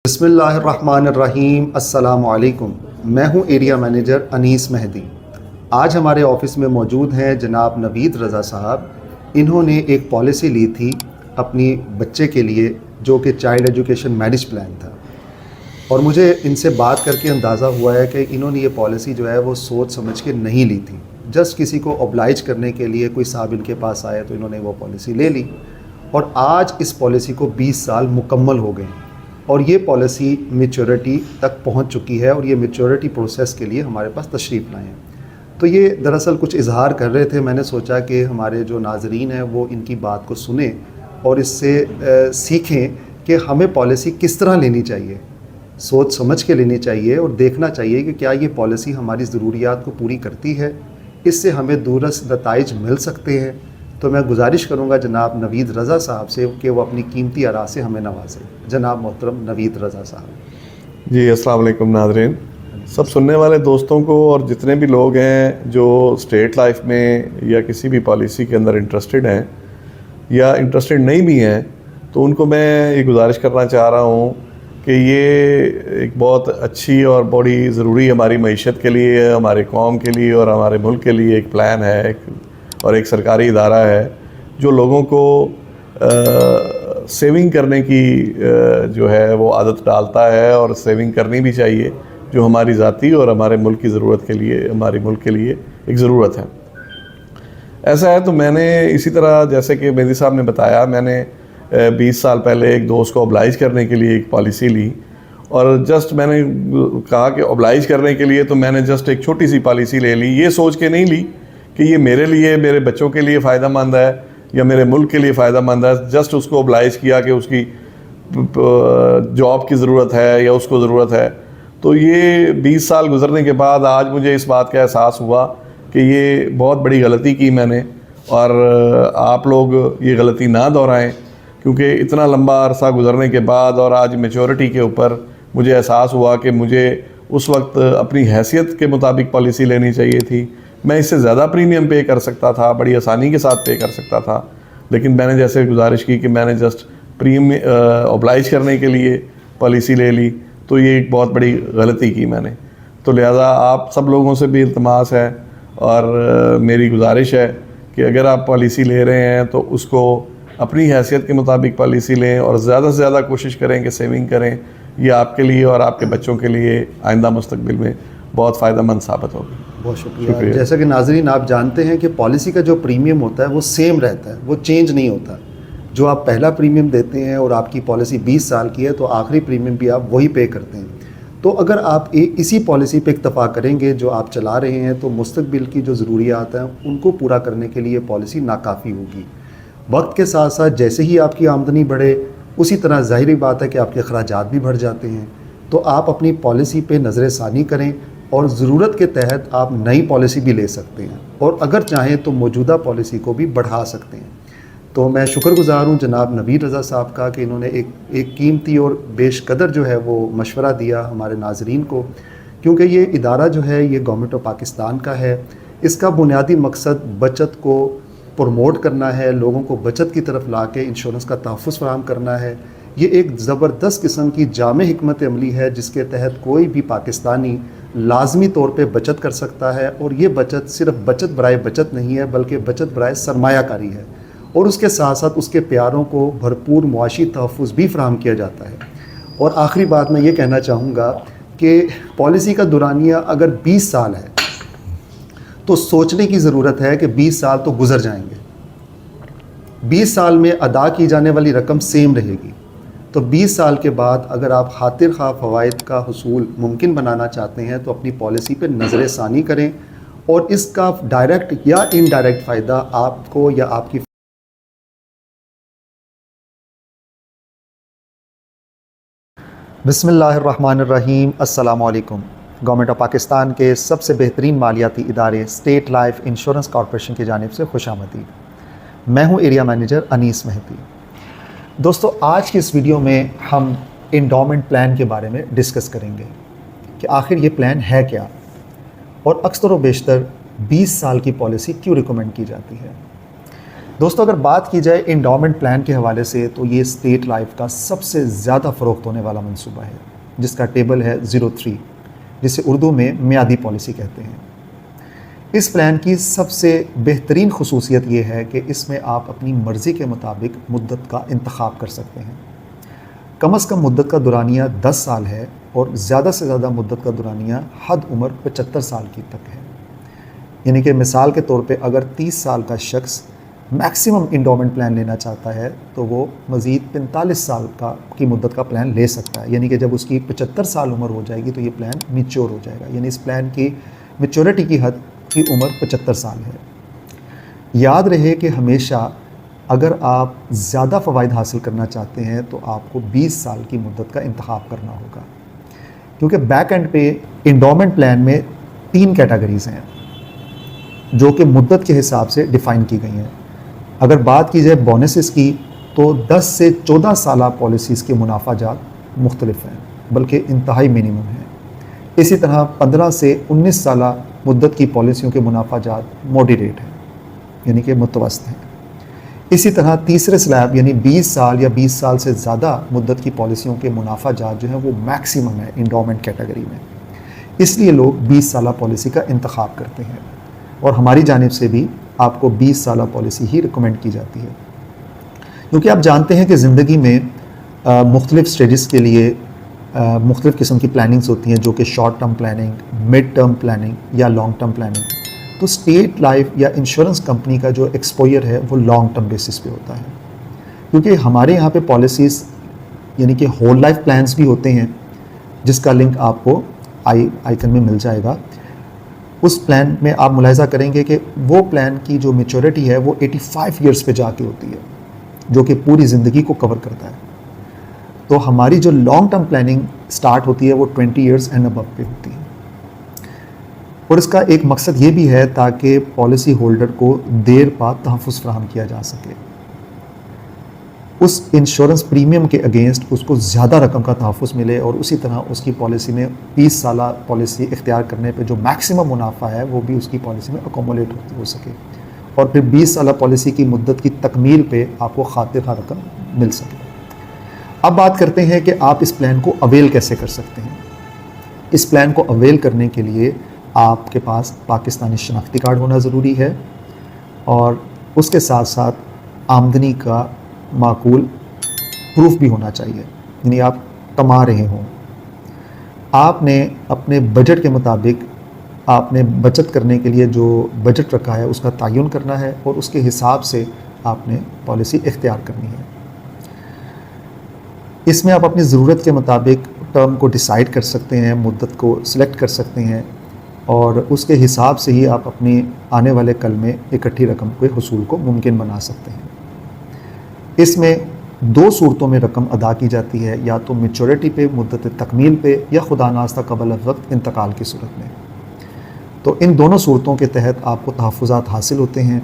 بسم اللہ الرحمن الرحیم۔ السلام علیکم، میں ہوں ایریا مینیجر انیس مہدی۔ آج ہمارے آفس میں موجود ہیں جناب نوید رضا صاحب۔ انہوں نے ایک پالیسی لی تھی اپنی بچے کے لیے جو کہ چائلڈ ایجوکیشن مینج پلان تھا، اور مجھے ان سے بات کر کے اندازہ ہوا ہے کہ انہوں نے یہ پالیسی جو ہے وہ سوچ سمجھ کے نہیں لی تھی، جسٹ کسی کو اوبلائج کرنے کے لیے کوئی صاحب ان کے پاس آئے تو انہوں نے وہ پالیسی لے لی، اور آج اس پالیسی کو 20 سال مکمل ہو گئے ہیں اور یہ پالیسی میچورٹی تک پہنچ چکی ہے، اور یہ میچورٹی پروسیس کے لیے ہمارے پاس تشریف لائے ہیں۔ تو یہ دراصل کچھ اظہار کر رہے تھے، میں نے سوچا کہ ہمارے جو ناظرین ہیں وہ ان کی بات کو سنیں اور اس سے سیکھیں کہ ہمیں پالیسی کس طرح لینی چاہیے، سوچ سمجھ کے لینی چاہیے، اور دیکھنا چاہیے کہ کیا یہ پالیسی ہماری ضروریات کو پوری کرتی ہے، اس سے ہمیں دوررس نتائج مل سکتے ہیں۔ تو میں گزارش کروں گا جناب نوید رضا صاحب سے کہ وہ اپنی قیمتی آراء سے ہمیں نوازیں۔ جناب محترم نوید رضا صاحب۔ جی السلام علیکم ناظرین، سب سننے والے دوستوں کو اور جتنے بھی لوگ ہیں جو اسٹیٹ لائف میں یا کسی بھی پالیسی کے اندر انٹرسٹڈ ہیں یا انٹرسٹڈ نہیں بھی ہیں، تو ان کو میں یہ گزارش کرنا چاہ رہا ہوں کہ یہ ایک بہت اچھی اور بڑی ضروری ہماری معیشت کے لیے، ہمارے قوم کے لیے اور ہمارے ملک کے لیے ایک پلان ہے اور ایک سرکاری ادارہ ہے جو لوگوں کو سیونگ کرنے کی جو ہے وہ عادت ڈالتا ہے، اور سیونگ کرنی بھی چاہیے، جو ہماری ذاتی اور ہمارے ملک کی ضرورت کے لیے، ہمارے ملک کے لیے ایک ضرورت ہے۔ ایسا ہے تو میں نے اسی طرح جیسے کہ مہدی صاحب نے بتایا، میں نے 20 سال پہلے ایک دوست کو اوبلائج کرنے کے لیے ایک پالیسی لی، اور جسٹ میں نے کہا کہ اوبلائج کرنے کے لیے تو میں نے جسٹ ایک چھوٹی سی پالیسی لے لی، یہ سوچ کے نہیں لی کہ یہ میرے لیے، میرے بچوں کے لیے فائدہ مند ہے یا میرے ملک کے لیے فائدہ مند ہے۔ جسٹ اس کو اوبلائج کیا کہ اس کی جاب کی ضرورت ہے یا اس کو ضرورت ہے۔ تو یہ 20 سال گزرنے کے بعد آج مجھے اس بات کا احساس ہوا کہ یہ بہت بڑی غلطی کی میں نے، اور آپ لوگ یہ غلطی نہ دہرائیں، کیونکہ اتنا لمبا عرصہ گزرنے کے بعد اور آج میچورٹی کے اوپر مجھے احساس ہوا کہ مجھے اس وقت اپنی حیثیت کے مطابق پالیسی لینی چاہیے تھی۔ میں اس سے زیادہ پریمیم پے کر سکتا تھا، بڑی آسانی کے ساتھ پے کر سکتا تھا، لیکن میں نے جیسے گزارش کی کہ میں نے جسٹ اوبلائج کرنے کے لیے پالیسی لے لی، تو یہ ایک بہت بڑی غلطی کی میں نے۔ تو لہٰذا آپ سب لوگوں سے بھی التماس ہے اور میری گزارش ہے کہ اگر آپ پالیسی لے رہے ہیں تو اس کو اپنی حیثیت کے مطابق پالیسی لیں، اور زیادہ سے زیادہ کوشش کریں کہ سیونگ کریں۔ یہ آپ کے لیے اور آپ کے بچوں کے لیے آئندہ مستقبل میں بہت فائدہ مند ثابت ہوگی۔ بہت شکریہ۔ جیسا کہ ناظرین آپ جانتے ہیں کہ پالیسی کا جو پریمیم ہوتا ہے وہ سیم رہتا ہے، وہ چینج نہیں ہوتا۔ جو آپ پہلا پریمیم دیتے ہیں اور آپ کی پالیسی 20 سال کی ہے تو آخری پریمیم بھی آپ وہی پے کرتے ہیں۔ تو اگر آپ اسی پالیسی پہ اکتفا کریں گے جو آپ چلا رہے ہیں تو مستقبل کی جو ضروریات ہیں ان کو پورا کرنے کے لیے پالیسی ناکافی ہوگی۔ وقت کے ساتھ ساتھ جیسے ہی آپ کی آمدنی بڑھے، اسی طرح ظاہری بات ہے کہ آپ کے اخراجات بھی بڑھ جاتے ہیں۔ تو آپ اپنی پالیسی پہ نظر ثانی کریں، اور ضرورت کے تحت آپ نئی پالیسی بھی لے سکتے ہیں، اور اگر چاہیں تو موجودہ پالیسی کو بھی بڑھا سکتے ہیں۔ تو میں شکر گزار ہوں جناب نوید رضا صاحب کا کہ انہوں نے ایک قیمتی اور بیش قدر جو ہے وہ مشورہ دیا ہمارے ناظرین کو، کیونکہ یہ ادارہ جو ہے یہ گورنمنٹ آف پاکستان کا ہے۔ اس کا بنیادی مقصد بچت کو پروموٹ کرنا ہے، لوگوں کو بچت کی طرف لا کے انشورنس کا تحفظ فراہم کرنا ہے۔ یہ ایک زبردست قسم کی جامع حکمت عملی ہے جس کے تحت کوئی بھی پاکستانی لازمی طور پہ بچت کر سکتا ہے، اور یہ بچت صرف بچت برائے بچت نہیں ہے بلکہ بچت برائے سرمایہ کاری ہے، اور اس کے ساتھ ساتھ اس کے پیاروں کو بھرپور معاشی تحفظ بھی فراہم کیا جاتا ہے۔ اور آخری بات میں یہ کہنا چاہوں گا کہ پالیسی کا دورانیہ اگر 20 سال ہے تو سوچنے کی ضرورت ہے کہ 20 سال تو گزر جائیں گے، 20 سال میں ادا کی جانے والی رقم سیم رہے گی، تو 20 سال کے بعد اگر آپ خاطر خواہ فوائد کا حصول ممکن بنانا چاہتے ہیں تو اپنی پالیسی پہ نظر ثانی کریں، اور اس کا ڈائریکٹ یا انڈائریکٹ فائدہ آپ کو یا آپ کی بسم اللہ الرحمن الرحیم۔ السلام علیکم۔ گورنمنٹ آف پاکستان کے سب سے بہترین مالیاتی ادارے اسٹیٹ لائف انشورنس کارپوریشن کی جانب سے خوش آمدید۔ میں ہوں ایریا مینیجر انیس مہدی۔ دوستو، آج کی اس ویڈیو میں ہم انڈومنٹ پلان کے بارے میں ڈسکس کریں گے کہ آخر یہ پلان ہے کیا، اور اکثر و بیشتر 20 سال کی پالیسی کیوں ریکمینڈ کی جاتی ہے۔ دوستوں اگر بات کی جائے انڈاؤمنٹ پلان کے حوالے سے تو یہ اسٹیٹ لائف کا سب سے زیادہ فروخت ہونے والا منصوبہ ہے، جس کا ٹیبل ہے 03، جسے اردو میں میعادی پالیسی کہتے ہیں۔ اس پلان کی سب سے بہترین خصوصیت یہ ہے کہ اس میں آپ اپنی مرضی کے مطابق مدت کا انتخاب کر سکتے ہیں۔ کم از کم مدت کا دورانیہ 10 سال ہے اور زیادہ سے زیادہ مدت کا دورانیہ حد عمر 75 سال کی تک ہے۔ یعنی کہ مثال کے طور پہ اگر 30 سال کا شخص میکسیمم انڈومنٹ پلان لینا چاہتا ہے تو وہ مزید 45 سال کی مدت کا پلان لے سکتا ہے، یعنی کہ جب اس کی 75 سال عمر ہو جائے گی تو یہ پلان میچور ہو جائے گا، یعنی اس پلان کی میچورٹی کی حد کی عمر 75 سال ہے۔ یاد رہے کہ ہمیشہ اگر آپ زیادہ فوائد حاصل کرنا چاہتے ہیں تو آپ کو 20 سال کی مدت کا انتخاب کرنا ہوگا، کیونکہ بیک اینڈ پہ انڈومنٹ پلان میں 3 کیٹیگریز ہیں جو کہ مدت کے حساب سے ڈیفائن کی گئی ہیں۔ اگر بات کی جائے بونسز کی تو 10 سے 14 سالہ پالیسیز کے منافع جات مختلف ہیں، بلکہ انتہائی منیمم ہیں۔ اسی طرح 15 سے 19 سالہ مدت کی پالیسیوں کے منافع جات ماڈریٹ ہیں، یعنی کہ متوسط ہیں۔ اسی طرح تیسرے سلیب یعنی 20 سال یا 20 سال سے زیادہ مدت کی پالیسیوں کے منافع جات جو ہیں وہ میکسیمم ہے انڈومنٹ کیٹیگری میں، اس لیے لوگ 20 سالہ پالیسی کا انتخاب کرتے ہیں، اور ہماری جانب سے بھی آپ کو 20 سالہ پالیسی ہی ریکمینڈ کی جاتی ہے، کیونکہ آپ جانتے ہیں کہ زندگی میں مختلف سٹیجز کے لیے مختلف قسم کی پلاننگز ہوتی ہیں، جو کہ short term planning, mid term planning یا لانگ ٹرم پلاننگ۔ تو اسٹیٹ لائف یا انشورنس کمپنی کا جو ایکسپوئر ہے وہ لانگ ٹرم بیسس پہ ہوتا ہے، کیونکہ ہمارے یہاں پہ پالیسیز یعنی کہ ہول لائف پلانس بھی ہوتے ہیں، جس کا لنک آپ کو آئیکن میں مل جائے گا۔ اس پلان میں آپ ملاحظہ کریں گے کہ وہ پلان کی جو میچورٹی ہے وہ 85 ایئرس پہ جا کے ہوتی ہے، جو کہ پوری زندگی کو کور کرتا ہے۔ تو ہماری جو لانگ ٹرم پلاننگ سٹارٹ ہوتی ہے وہ 20 ایئرس اینڈ ابو پہ ہوتی ہے، اور اس کا ایک مقصد یہ بھی ہے تاکہ پالیسی ہولڈر کو دیر بعد تحفظ فراہم کیا جا سکے، اس انشورنس پریمیم کے اگینسٹ اس کو زیادہ رقم کا تحفظ ملے، اور اسی طرح اس کی پالیسی میں 20 سالہ پالیسی اختیار کرنے پہ جو میکسیمم منافع ہے وہ بھی اس کی پالیسی میں اکومولیٹ ہو سکے، اور پھر 20 سالہ پالیسی کی مدت کی تکمیل پہ آپ کو خاطر خواہ رقم مل سکے۔ اب بات کرتے ہیں کہ آپ اس پلان کو اویل کیسے کر سکتے ہیں۔ اس پلان کو اویل کرنے کے لیے آپ کے پاس پاکستانی شناختی کارڈ ہونا ضروری ہے، اور اس کے ساتھ ساتھ آمدنی کا معقول پروف بھی ہونا چاہیے، یعنی آپ کما رہے ہوں۔ آپ نے اپنے بجٹ کے مطابق آپ نے بچت کرنے کے لیے جو بجٹ رکھا ہے اس کا تعین کرنا ہے، اور اس کے حساب سے آپ نے پالیسی اختیار کرنی ہے۔ اس میں آپ اپنی ضرورت کے مطابق ٹرم کو ڈیسائیڈ کر سکتے ہیں، مدت کو سلیکٹ کر سکتے ہیں، اور اس کے حساب سے ہی آپ اپنی آنے والے کل میں اکٹھی رقم کے حصول کو ممکن بنا سکتے ہیں۔ اس میں 2 صورتوں میں رقم ادا کی جاتی ہے، یا تو میچورٹی پہ، مدت تکمیل پہ، یا خدا ناخواستہ قبل از وقت انتقال کی صورت میں۔ تو ان دونوں صورتوں کے تحت آپ کو تحفظات حاصل ہوتے ہیں۔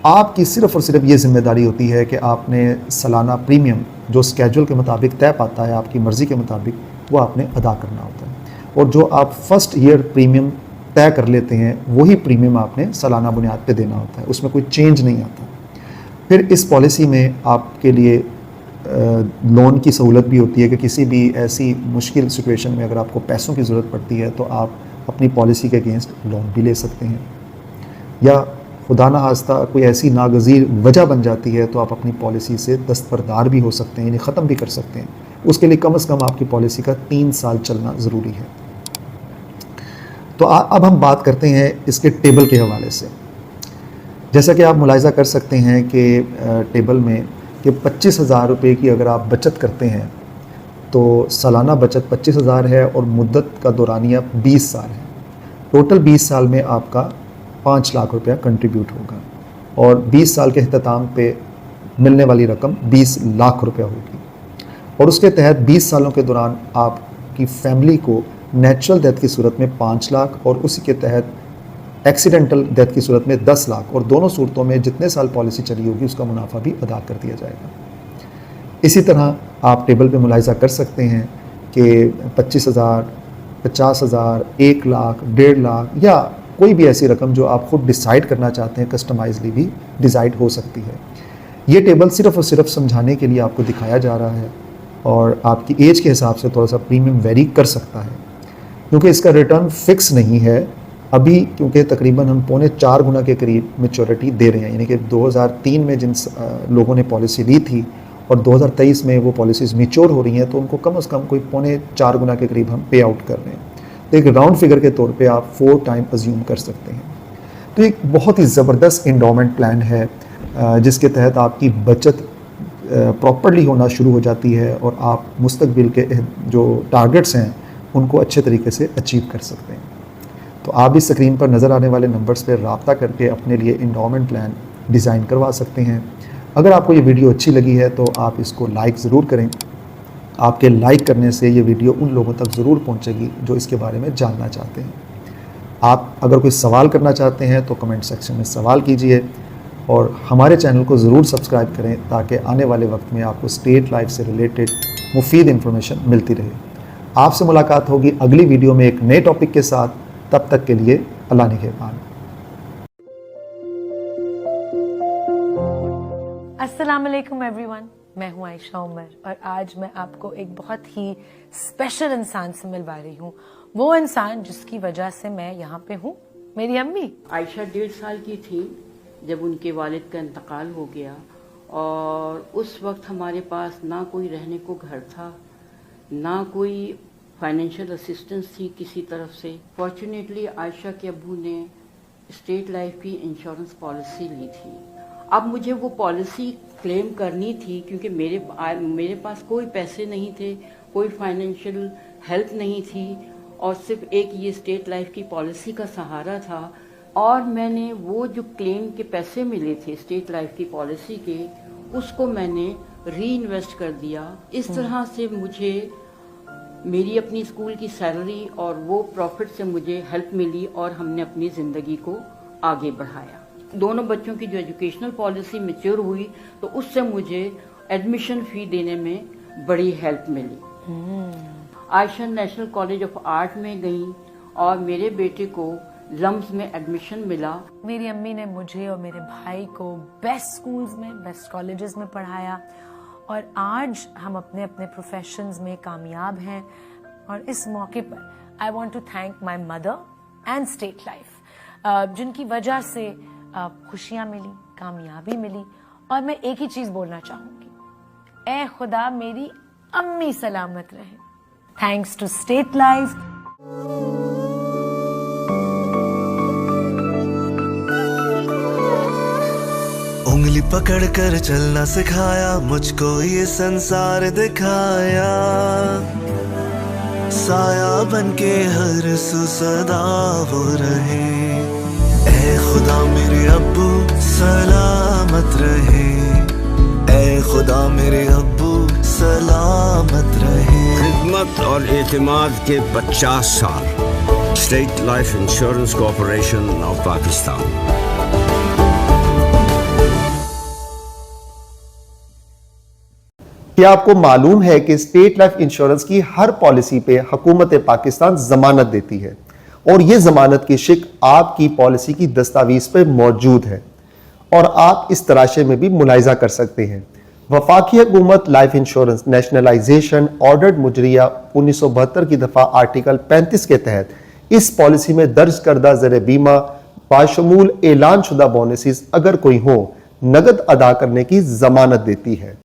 آپ کی صرف اور صرف یہ ذمہ داری ہوتی ہے کہ آپ نے سالانہ پریمیم جو اسکیجول کے مطابق طے پاتا ہے آپ کی مرضی کے مطابق، وہ آپ نے ادا کرنا ہوتا ہے، اور جو آپ فرسٹ ایئر پریمیم طے کر لیتے ہیں وہی پریمیم آپ نے سالانہ بنیاد پہ دینا ہوتا ہے، اس میں کوئی چینج نہیں آتا۔ پھر اس پالیسی میں آپ کے لیے لون کی سہولت بھی ہوتی ہے کہ کسی بھی ایسی مشکل سچویشن میں اگر آپ کو پیسوں کی ضرورت پڑتی ہے تو آپ اپنی پالیسی کے اگینسٹ لون بھی لے سکتے ہیں، یا خدا نخواستہ کوئی ایسی ناگزیر وجہ بن جاتی ہے تو آپ اپنی پالیسی سے دستبردار بھی ہو سکتے ہیں، یعنی ختم بھی کر سکتے ہیں۔ اس کے لیے کم از کم آپ کی پالیسی کا 3 سال چلنا ضروری ہے۔ تو اب ہم بات کرتے ہیں اس کے ٹیبل کے حوالے سے۔ جیسا کہ آپ ملاحظہ کر سکتے ہیں کہ ٹیبل میں کہ 25,000 روپے کی اگر آپ بچت کرتے ہیں تو سالانہ بچت 25,000 ہے، اور مدت کا دورانیہ 20 سال ہے۔ ٹوٹل 20 سال میں آپ کا 5 لاکھ روپیہ کنٹریبیوٹ ہوگا، اور 20 سال کے اختتام پہ ملنے والی رقم 20 لاکھ روپیہ ہوگی، اور اس کے تحت 20 سالوں کے دوران آپ کی فیملی کو نیچرل ڈیتھ کی صورت میں 5 لاکھ، اور اسی کے تحت ایکسیڈنٹل ڈیتھ کی صورت میں 10 لاکھ، اور دونوں صورتوں میں جتنے سال پالیسی چلی ہوگی اس کا منافع بھی ادا کر دیا جائے گا۔ اسی طرح آپ ٹیبل پہ ملاحظہ کر سکتے ہیں کہ 25,000، 50,000، 1 لاکھ، 1.5 لاکھ، یا کوئی بھی ایسی رقم جو آپ خود ڈیسائیڈ کرنا چاہتے ہیں، کسٹمائزلی بھی ڈیسائیڈ ہو سکتی ہے۔ یہ ٹیبل صرف اور صرف سمجھانے کے لیے آپ کو دکھایا جا رہا ہے، اور آپ کی ایج کے حساب سے تھوڑا سا پریمیم ویری کر سکتا ہے، کیونکہ اس کا ریٹرن فکس نہیں ہے ابھی، کیونکہ تقریباً ہم 4.25 گنا کے قریب میچورٹی دے رہے ہیں، یعنی کہ 2003 میں جن لوگوں نے پالیسی لی تھی اور 2023 میں وہ پالیسیز میچور ہو رہی ہیں، تو ان کو کم از کم کوئی 4.25 گنا کے قریب ہم پے آؤٹ کر رہے ہیں، تو ایک راؤنڈ فگر کے طور پہ آپ 4 ٹائم ازیوم کر سکتے ہیں۔ تو ایک بہت ہی زبردست انڈومنٹ پلان ہے جس کے تحت آپ کی بچت پراپرلی ہونا شروع ہو جاتی ہے، اور آپ مستقبل کے جو ٹارگٹس ہیں ان کو اچھے طریقے سے اچیو کر سکتے ہیں۔ تو آپ اس اسکرین پر نظر آنے والے نمبرز پہ رابطہ کر کے اپنے لیے انڈومنٹ پلان ڈیزائن کروا سکتے ہیں۔ اگر آپ کو یہ ویڈیو اچھی لگی ہے تو آپ اس کو لائک ضرور کریں، آپ کے لائک کرنے سے یہ ویڈیو ان لوگوں تک ضرور پہنچے گی جو اس کے بارے میں جاننا چاہتے ہیں۔ آپ اگر کوئی سوال کرنا چاہتے ہیں تو کمنٹ سیکشن میں سوال کیجئے، اور ہمارے چینل کو ضرور سبسکرائب کریں تاکہ آنے والے وقت میں آپ کو اسٹیٹ لائف سے ریلیٹڈ مفید انفارمیشن ملتی رہے۔ آپ سے ملاقات ہوگی اگلی ویڈیو میں ایک نئے ٹاپک کے ساتھ، تب تک کے لیے اللہ نگہبان۔ السلام علیکم ایوری ون، میں ہوں عائشہ عمر، اور آج میں آپ کو ایک بہت ہی اسپیشل انسان سے ملوا رہی ہوں، وہ انسان جس کی وجہ سے میں یہاں پہ ہوں، میری امی۔ عائشہ 1.5 سال کی تھی جب ان کے والد کا انتقال ہو گیا، اور اس وقت ہمارے پاس نہ کوئی رہنے کو گھر تھا، نہ کوئی فائنینشیل اسسٹنس تھی کسی طرف سے۔ فارچونیٹلی عائشہ کے ابو نے اسٹیٹ لائف کی انشورنس پالیسی لی تھی۔ اب مجھے وہ پالیسی کلیم کرنی تھی کیونکہ میرے پاس کوئی پیسے نہیں تھے، کوئی فائنینشیل ہیلپ نہیں تھی، اور صرف ایک یہ اسٹیٹ لائف کی پالیسی کا سہارا تھا، اور میں نے وہ جو کلیم کے پیسے ملے تھے اسٹیٹ لائف کی پالیسی کے، اس کو میں نے ری انویسٹ کر دیا۔ اس طرح سے مجھے میری اپنی اسکول کی سیلری اور وہ پروفٹ سے مجھے ہیلپ ملی، اور ہم نے اپنی زندگی کو آگے بڑھایا۔ دونوں بچوں کی جو ایجوکیشنل پالیسی میچور ہوئی تو اس سے مجھے ایڈمیشن فی دینے میں بڑی ہیلپ ملی۔ عائشہ نیشنل کالج آف آرٹ میں گئیں، اور میرے بیٹے کو لمز میں ایڈمیشن ملا۔ میری امی نے مجھے اور میرے بھائی کو بیسٹ سکولز میں، بیسٹ کالجز میں پڑھایا، اور آج ہم اپنے اپنے پروفیشنز میں کامیاب ہیں، اور اس موقع پر I want to thank my mother and state life, جن کی وجہ سے خوشیاں ملی، کامیابی ملی، اور میں ایک ہی چیز بولنا چاہوں گی، اے خدا میری امی سلامت رہے۔ Thanks to State Life. انگلی پکڑ کر چلنا سکھایا، مجھ کو یہ سنسار دکھایا، سایہ بن کے ہر سو صدا وہ رہے، اے خدا میرے ابو سلامت رہے، اے خدا میرے ابو سلامت رہے۔ خدمت اور اعتماد کے 50 سال، state life insurance corporation of Pakistan. کیا آپ کو معلوم ہے کہ اسٹیٹ لائف انشورنس کی ہر پالیسی پہ حکومت پاکستان ضمانت دیتی ہے، اور یہ ضمانت کی شک آپ کی پالیسی کی دستاویز پہ موجود ہے، اور آپ اس تراشے میں بھی ملاحظہ کر سکتے ہیں۔ وفاقی حکومت لائف انشورنس نیشنلائزیشن آرڈرڈ مجریہ 1972 کی دفعہ آرٹیکل 35 کے تحت اس پالیسی میں درج کردہ زر بیمہ باشمول اعلان شدہ بونسز اگر کوئی ہوں، نقد ادا کرنے کی ضمانت دیتی ہے۔